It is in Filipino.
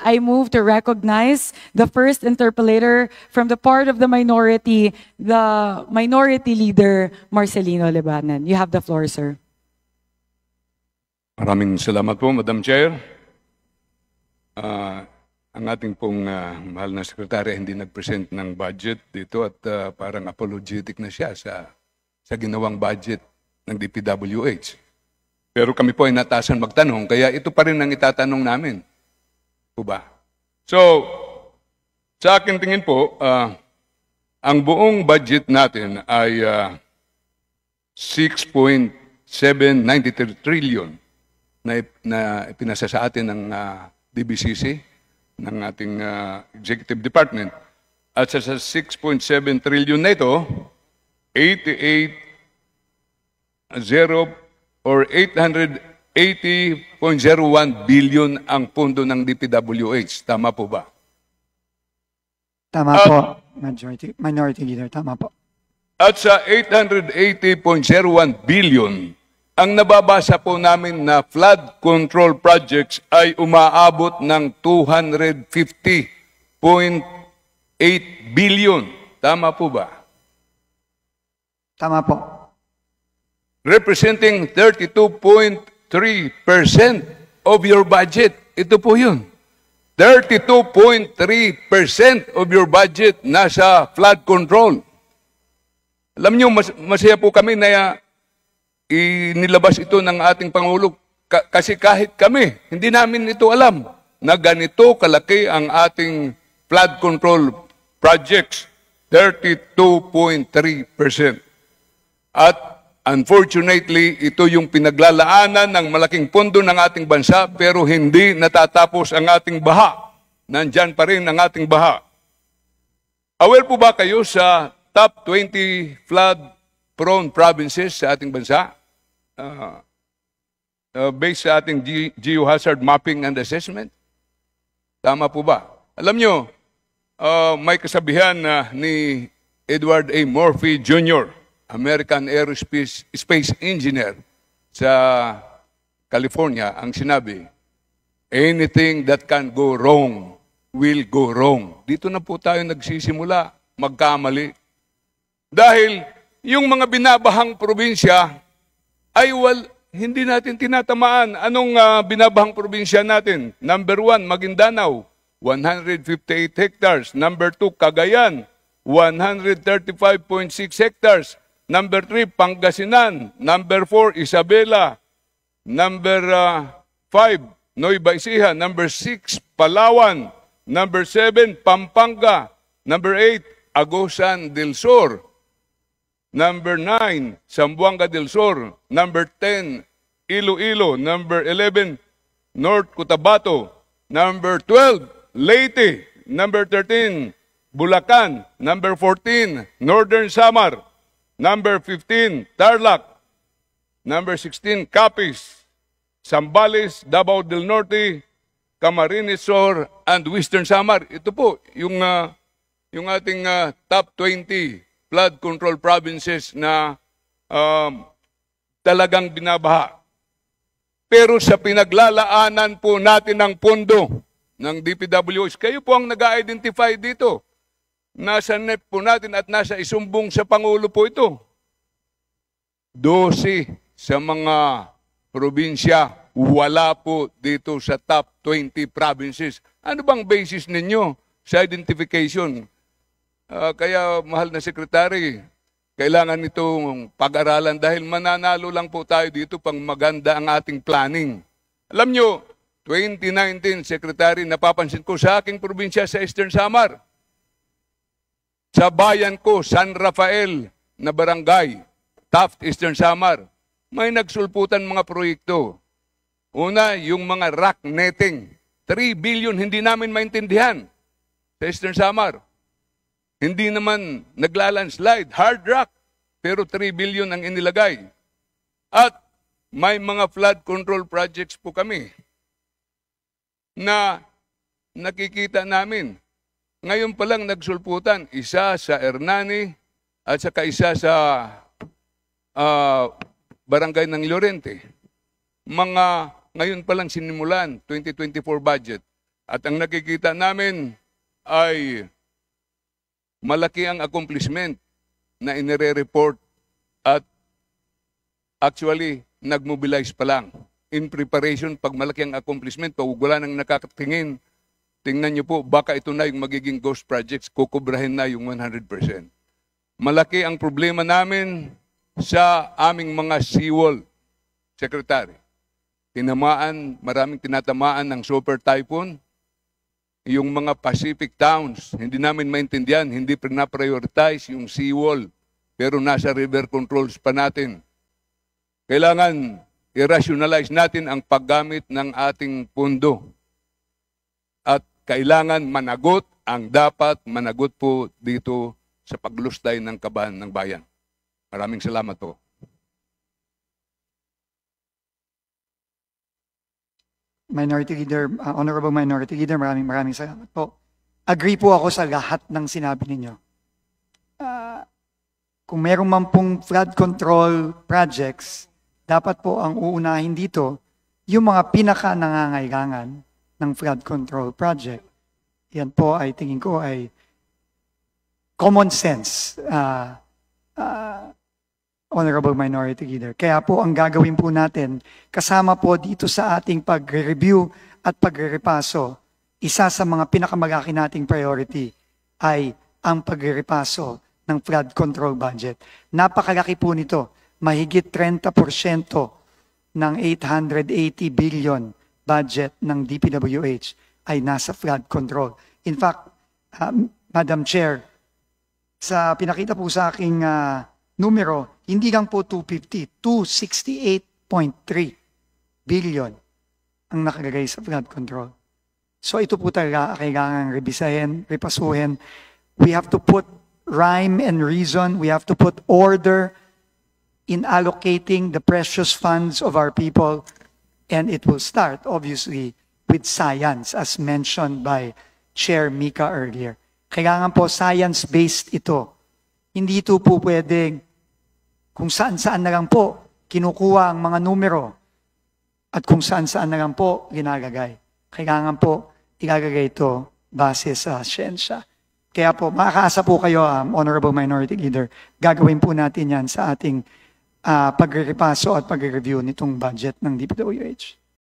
I move to recognize the first interpellator from the part of the Minority Leader, Marcelino Lebanan. You have the floor, sir. Maraming salamat po, Madam Chair. Ang ating pong mahal na sekretary hindi nag-present ng budget dito at parang apologetic na siya sa ginawang budget ng DPWH. Pero kami po ay natasan magtanong, kaya ito pa rin ang itatanong namin. Po ba? So, sa akin tingin po, ang buong budget natin ay 6.793 trillion na ipinasa sa atin ng DBCC, ng ating Executive Department. At sa 6.7 trillion na ito, 880.01 billion ang pondo ng DPWH. Tama po ba? Tama po, Minority Leader. Tama po. At sa 880.01 billion, ang nababasa po namin na flood control projects ay umaabot ng 250.8 billion. Tama po ba? Tama po. Representing 32.3% of your budget. Ito po yun. 32.3% of your budget nasa flood control. Alam niyo, masaya po kami na inilabas ito ng ating Pangulo kasi kahit kami, hindi namin ito alam na ganito kalaki ang ating flood control projects, 32.3%. At unfortunately, ito yung pinaglalaanan ng malaking pondo ng ating bansa pero hindi natatapos ang ating baha. Nandyan pa rin ang ating baha. Aware po ba kayo sa top 20 flood-prone provinces sa ating bansa? Based sa ating geohazard mapping and assessment? Tama po ba? Alam nyo, may kasabihan ni Edward A. Murphy Jr., American Aerospace Space Engineer sa California, ang sinabi, anything that can go wrong will go wrong. Dito na po tayo nagsisimula, magkamali. Dahil yung mga binabahang probinsya ay hindi natin tinatamaan. Anong binabahang probinsya natin? Number 1, Maguindanao, 158 hectares. Number 2, Cagayan, 135.6 hectares. Number 3, Pangasinan. Number 4, Isabela. Number 5, Nueva Ecija. Number 6, Palawan. Number 7, Pampanga. Number 8, Agusan del Sur. Number 9, Zamboanga del Sur. Number 10, Iloilo. Number 11, North Cotabato. Number 12, Leyte. Number 13, Bulacan. Number 14, Northern Samar. Number 15, Tarlac. Number 16, Capiz. Zambales, Davao del Norte, Camarines Sur, and Western Samar. Ito po, yung ating top 20 flood control provinces na talagang binabaha. Pero sa pinaglalaanan po natin ng pondo ng DPWH, kayo po ang nag-identify dito. Nasa NEP po natin at nasa isumbong sa Pangulo po ito. 12 sa mga probinsya, wala po dito sa top 20 provinces. Ano bang basis ninyo sa identification? Kaya, mahal na Sekretary, kailangan itong pag-aralan dahil mananalo lang po tayo dito pang maganda ang ating planning. Alam nyo, 2019, Secretary, napapansin ko sa aking probinsya sa Eastern Samar, sa bayan ko, San Rafael na barangay, Taft, Eastern Samar, may nagsulputan mga proyekto. Una, yung mga rock netting. 3 billion, hindi namin maintindihan sa Eastern Samar. Hindi naman naglalandslide, hard rock, pero 3 billion ang inilagay. At may mga flood control projects po kami na nakikita namin. Ngayon pa lang nagsulputan, isa sa Hernani at saka isa sa barangay ng Llorente. Ngayon pa lang sinimulan, 2024 budget. At ang nakikita namin ay malaki ang accomplishment na inire-report at actually nag-mobilize pa lang. In preparation, pag malaki ang accomplishment, pag wala nang nakakatingin, tingnan nyo po, baka ito na yung magiging ghost projects, kukubrahin na yung 100%. Malaki ang problema namin sa aming mga seawall, Secretary. Maraming tinatamaan ng super typhoon. Yung mga Pacific towns, hindi namin maintindihan, hindi pina-prioritize yung seawall, pero nasa river controls pa natin. Kailangan i-rationalize natin ang paggamit ng ating pondo. At kailangan managot ang dapat managot po dito sa paglustay ng kaban ng bayan. Maraming salamat po. Minority Leader, Honorable Minority Leader, maraming salamat po. Agree po ako sa lahat ng sinabi ninyo. Kung meron man pong flood control projects, dapat po ang uunahin dito yung mga pinaka-nangangailangan ng flood control project. Yan po ay tingin ko ay common sense, Honorable Minority Leader. Kaya po ang gagawin po natin, kasama po dito sa ating pag-review at pag-repaso, isa sa mga pinakamalaki nating priority ay ang pag-repaso ng flood control budget. Napakalaki po nito. Mahigit 30% ng 880 billion budget ng DPWH ay nasa flood control. In fact, Madam Chair, sa pinakita po sa aking numero, hindi lang po 250, 268.3 billion ang nakalagay sa flood control. So ito po talaga kailangan rebisahin, repasuhin. We have to put rhyme and reason. We have to put order in allocating the precious funds of our people. And it will start, obviously, with science, as mentioned by Chair Mika earlier. Kailangan po science-based ito. Hindi ito po pwedeng kung saan-saan na lang po kinukuha ang mga numero at kung saan-saan na lang po ginagagay. Kailangan po ilalagay ito base sa siyensya. Kaya po, makakaasa po kayo, Honorable Minority Leader, gagawin po natin yan sa ating pagre-repaso at pagre-review nitong budget ng DPWH.